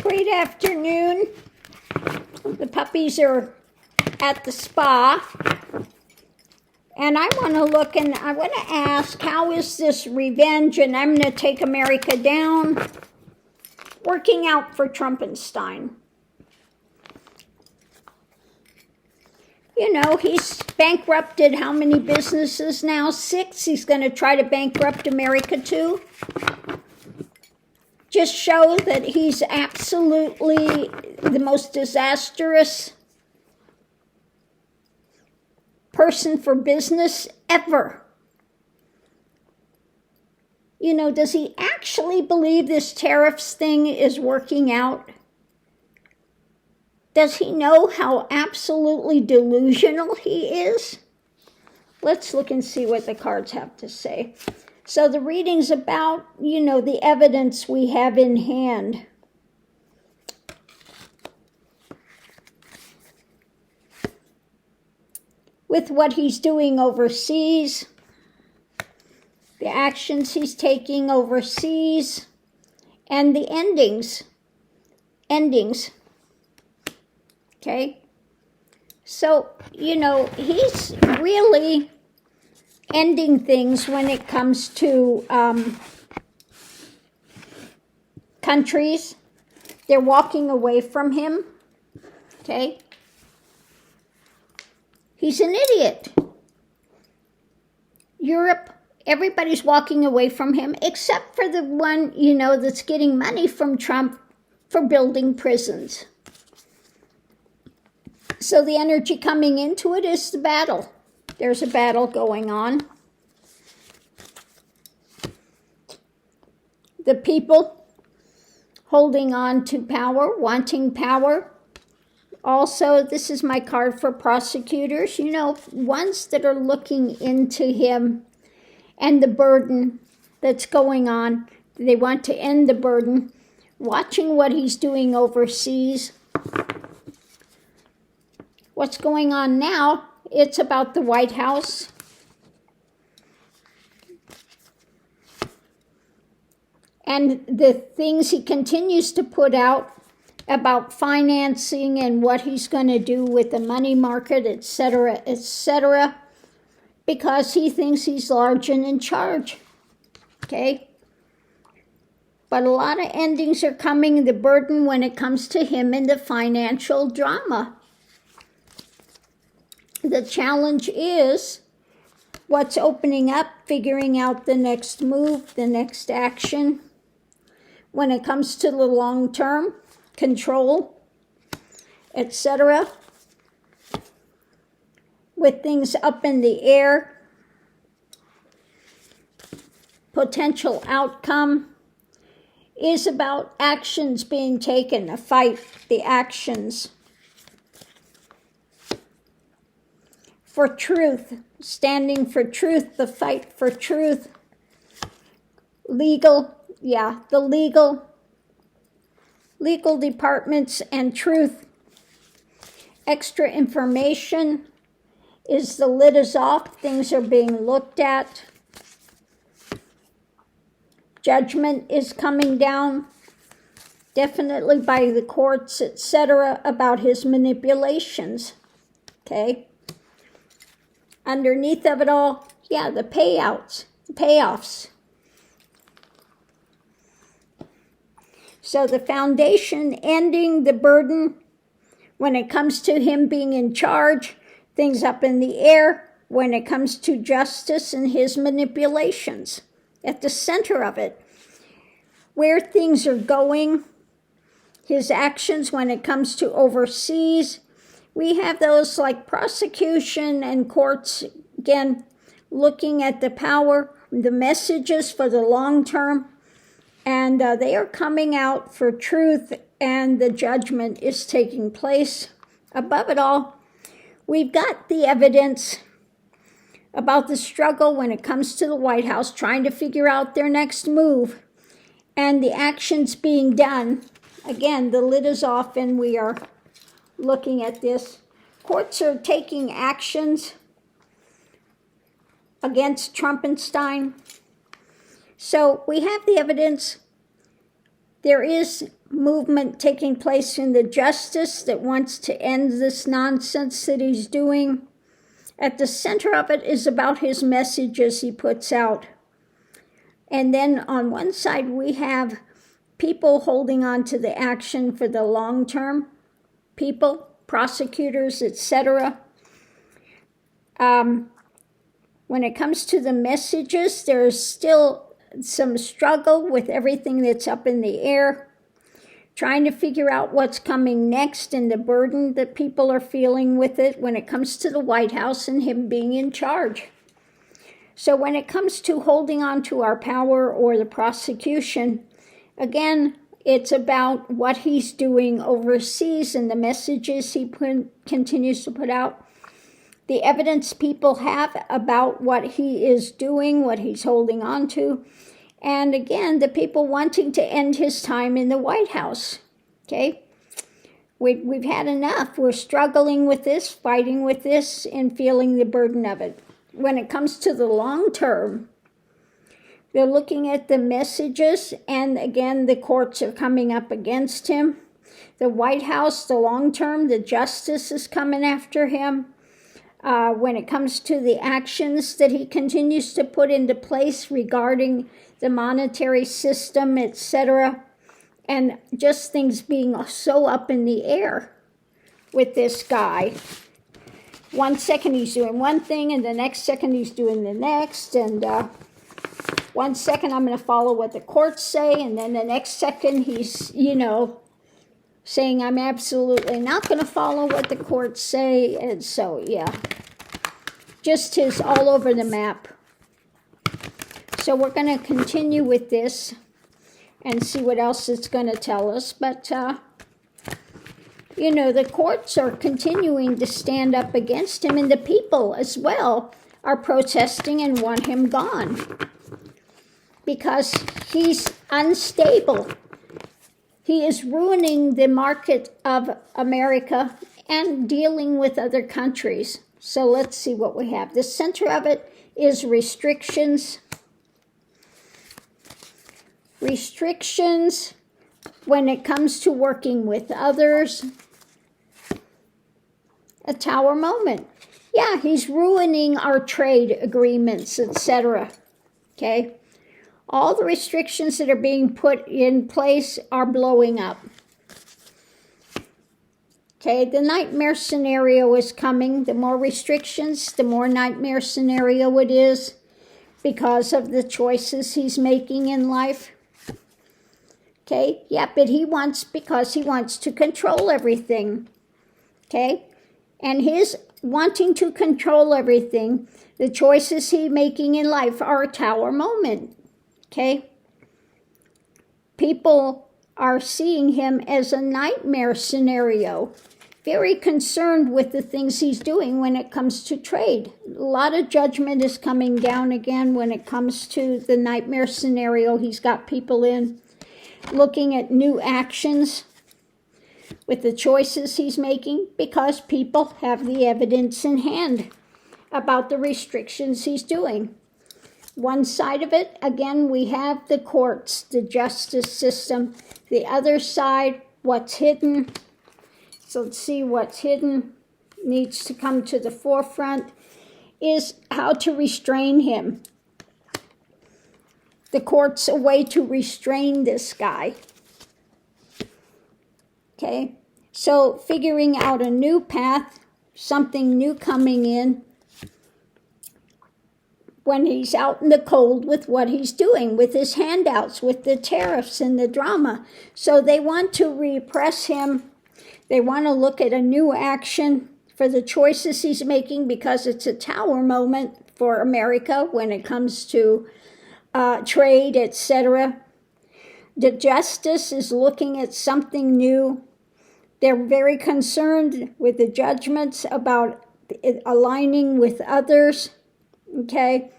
Great afternoon. The puppies are at the spa. And I want to look and I want to ask, how is this revenge? And I'm going to take America down. Working out for Trumpenstein. You know, he's bankrupted how many businesses now? 6. He's going to try to bankrupt America too. Just show that he's absolutely the most disastrous person for business ever. You know, does he actually believe this tariffs thing is working out? Does he know how absolutely delusional he is? Let's look and see what the cards have to say. So the reading's about, you know, the evidence we have in hand. With what he's doing overseas, the actions he's taking overseas, and the endings. Okay? So, you know, he's really ending things when it comes to countries. They're walking away from him. Okay? He's an idiot. Europe, everybody's walking away from him, except for the one, you know, that's getting money from Trump for building prisons. So the energy coming into it is the battle. There's a battle going on. The people holding on to power, wanting power. Also, this is my card for prosecutors, you know, ones that are looking into him and the burden that's going on. They want to end the burden, watching what he's doing overseas. What's going on now, it's about the White House. And the things he continues to put out about financing and what he's going to do with the money market, etc., because he thinks he's large and in charge. Okay? But a lot of endings are coming, the burden when it comes to him and the financial drama. The challenge is what's opening up, figuring out the next move, the next action. When it comes to the long term, control, etc. With things up in the air, potential outcome is about actions being taken, a fight, the actions. For truth, standing for truth, the fight for truth. Legal, the legal departments and truth. Extra information is the lid is off, things are being looked at. Judgment is coming down, definitely by the courts, etc., about his manipulations. Okay? Underneath of it all, the payouts, the payoffs. So the foundation ending the burden when it comes to him being in charge, things up in the air when it comes to justice and his manipulations. At the center of it, where things are going, his actions when it comes to overseas. We have those like prosecution and courts, again, looking at the power, the messages for the long term, and they are coming out for truth, and the judgment is taking place. Above it all, we've got the evidence about the struggle when it comes to the White House, trying to figure out their next move, and the actions being done. Again, the lid is off, and we are looking at this. Courts are taking actions against Trumpenstein. So we have the evidence. There is movement taking place in the justice that wants to end this nonsense that he's doing. At the center of it is about his messages he puts out. And then on one side we have people holding on to the action for the long term. People, prosecutors, etc. When it comes to the messages, there's still some struggle with everything that's up in the air, trying to figure out what's coming next and the burden that people are feeling with it when it comes to the White House and him being in charge. So when it comes to holding on to our power or the prosecution, again, it's about what he's doing overseas and the messages he continues to put out. The evidence people have about what he is doing, what he's holding on to. And again, the people wanting to end his time in the White House. Okay? We've had enough. We're struggling with this, fighting with this, and feeling the burden of it. When it comes to the long term, they're looking at the messages, and again, the courts are coming up against him. The White House, the long term, the justice is coming after him. When it comes to the actions that he continues to put into place regarding the monetary system, etc., and just things being so up in the air with this guy. 1 second he's doing one thing, and the next second he's doing the next, and 1 second I'm going to follow what the courts say, and then the next second he's, saying I'm absolutely not going to follow what the courts say, and so, yeah. Just his all over the map. So we're going to continue with this and see what else it's going to tell us, but, the courts are continuing to stand up against him, and the people as well are protesting and want him gone because he's unstable. He is ruining the market of America and dealing with other countries. So let's see what we have. The center of it is restrictions. Restrictions when it comes to working with others. A tower moment. Yeah, he's ruining our trade agreements, etc. Okay? All the restrictions that are being put in place are blowing up. Okay, the nightmare scenario is coming. The more restrictions, the more nightmare scenario it is because of the choices he's making in life. Okay, yeah, but because he wants to control everything. Okay, and his wanting to control everything, the choices he's making in life are a tower moment. Okay, people are seeing him as a nightmare scenario. Very concerned with the things he's doing when it comes to trade. A lot of judgment is coming down again when it comes to the nightmare scenario he's got people in. Looking at new actions with the choices he's making because people have the evidence in hand about the restrictions he's doing. One side of it, again, we have the courts, the justice system. The other side, what's hidden. So let's see what's hidden needs to come to the forefront is how to restrain him. The court's a way to restrain this guy. Okay, so figuring out a new path, something new coming in when he's out in the cold with what he's doing, with his handouts, with the tariffs and the drama. So they want to repress him. They want to look at a new action for the choices he's making because it's a tower moment for America when it comes to trade, etc. The justice is looking at something new. They're very concerned with the judgments about aligning with others, okay?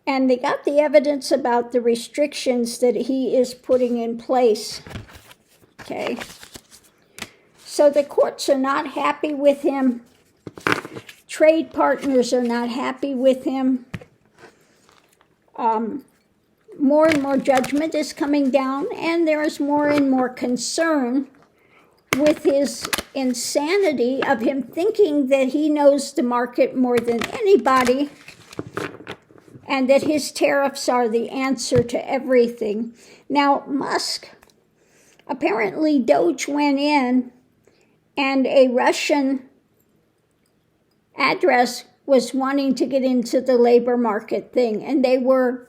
And they got the evidence about the restrictions that he is putting in place, okay? So the courts are not happy with him. Trade partners are not happy with him. more and more judgment is coming down, and there is more and more concern with his insanity of him thinking that he knows the market more than anybody, and that his tariffs are the answer to everything. Now, Musk, apparently Doge went in, and a Russian address was wanting to get into the labor market thing, and they were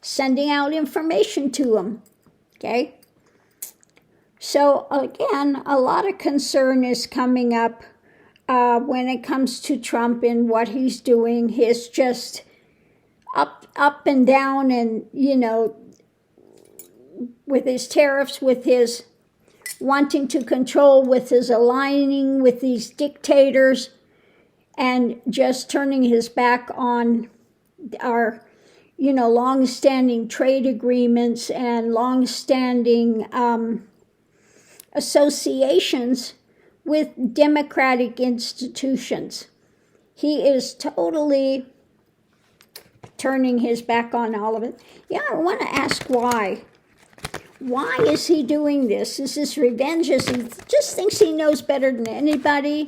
sending out information to him, okay? So again, a lot of concern is coming up when it comes to Trump and what he's doing. His just up and down, and, you know, with his tariffs, with his wanting to control, with his aligning with these dictators, and just turning his back on our, you know, long-standing trade agreements and long-standing associations with democratic institutions. He is totally turning his back on all of it. Yeah, I want to ask why. Why is he doing this? Is this revenge? Is he just thinks he knows better than anybody?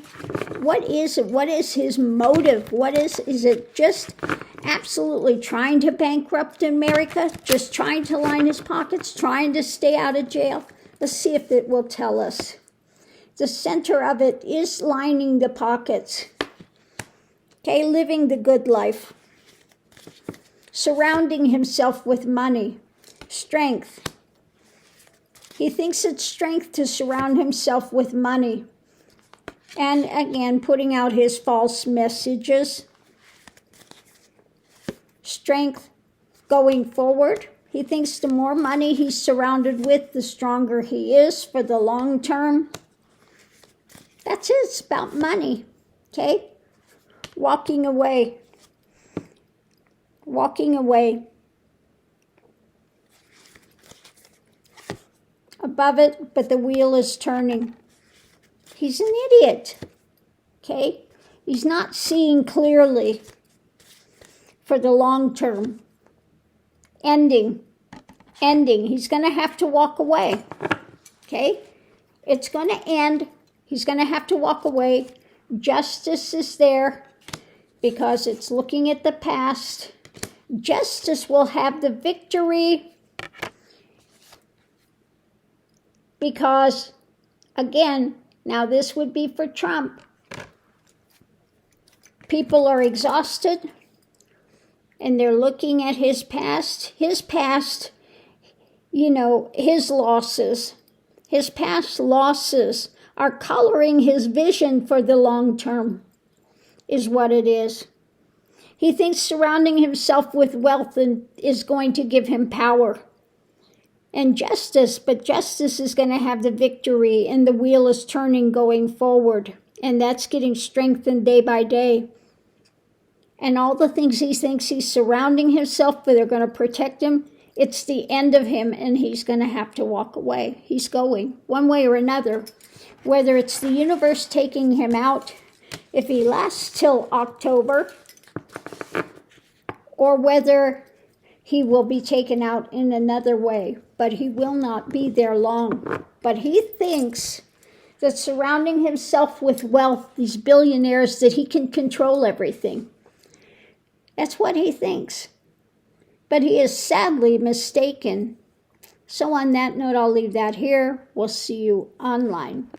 What is it? What is his motive? Is it just absolutely trying to bankrupt America? Just trying to line his pockets? Trying to stay out of jail? Let's see if it will tell us. The center of it is lining the pockets. Okay, living the good life. Surrounding himself with money, strength. He thinks it's strength to surround himself with money. And again, putting out his false messages. Strength going forward. He thinks the more money he's surrounded with, the stronger he is for the long term. That's it. It's about money. Okay? Walking away. Walking away. Above it, but the wheel is turning. He's an idiot. Okay? He's not seeing clearly for the long term. Ending. He's going to have to walk away. Okay? It's going to end. He's going to have to walk away. Justice is there because it's looking at the past. Justice will have the victory because, again, now this would be for Trump. People are exhausted and they're looking at his past, you know, his losses. His past losses are coloring his vision for the long term, is what it is. He thinks surrounding himself with wealth is going to give him power and justice, but justice is going to have the victory, and the wheel is turning going forward, and that's getting strengthened day by day. And all the things he thinks he's surrounding himself with are going to protect him, it's the end of him, and he's going to have to walk away. He's going, one way or another, whether it's the universe taking him out, if he lasts till October, or whether he will be taken out in another way, but he will not be there long. But he thinks that surrounding himself with wealth, these billionaires, that he can control everything. That's what he thinks. But he is sadly mistaken. So on that note, I'll leave that here. We'll see you online.